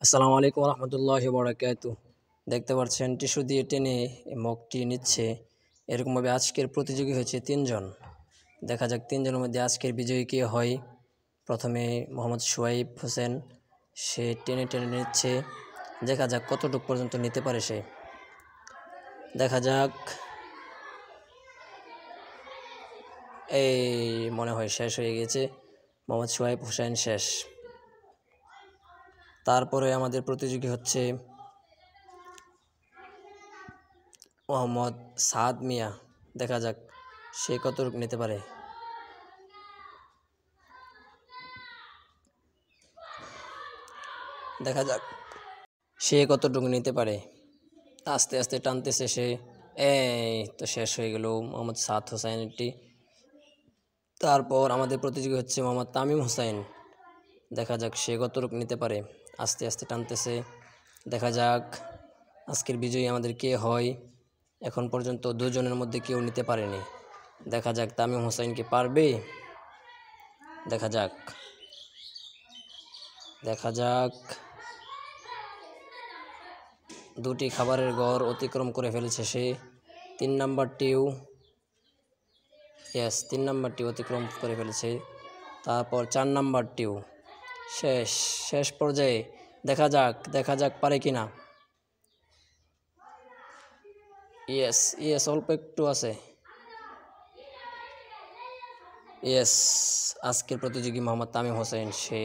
আসসালামু আলাইকুম রহমতুল্লাহি বারাকাতু। দেখতে পাচ্ছেন টিস্যু দিয়ে টেনে মগটি নিচ্ছে। এরকমভাবে আজকের প্রতিযোগী হয়েছে তিনজন। দেখা যাক তিনজনের মধ্যে আজকের বিজয়ী কে হয়। প্রথমে মোহাম্মদ সোয়াইব হোসেন, সে টেনে টেনে নিচ্ছে। দেখা যাক কতটুকু পর্যন্ত নিতে পারে সে। দেখা যাক। এই মনে হয় শেষ হয়ে গেছে, মোহাম্মদ সোয়াইব হোসেন শেষ। তারপরে আমাদের প্রতিযোগী হচ্ছে মোহাম্মদ সাদ মিয়া। দেখা যাক সে কতটুকু নিতে পারে। দেখা যাক সে কতটুকু নিতে পারে। আস্তে আস্তে টানতেছে সে। এই তো শেষ হয়ে গেল মোহাম্মদ সাদ হোসেনটি। তারপর আমাদের প্রতিযোগী হচ্ছে মোহাম্মদ তামিম হোসেন। দেখা যাক সে কতটুকু নিতে পারে। আস্তে আস্তে টানতেছে। দেখা যাক আজকের বিজয়ী আমাদের কে হয়। এখন পর্যন্ত দুজনের মধ্যে কেউ নিতে পারেনি। দেখা যাক তামিম হোসেন কি পারবে। দেখা যাক দেখা যাক দুটি খাবারের ঘর অতিক্রম করে ফেলেছে সে। 3 নাম্বারটিও, ইয়েস 3 নাম্বারটি অতিক্রম করে ফেলেছে। তারপর 4 নাম্বারটিও শেষ। শেষ পর্যায়ে দেখা যাক পারে কিনা। ইয়েস ইয়েস অল্প একটু আছে। ইয়েস, আজকের প্রতিযোগী মোহাম্মদ তামিম হোসেন, সে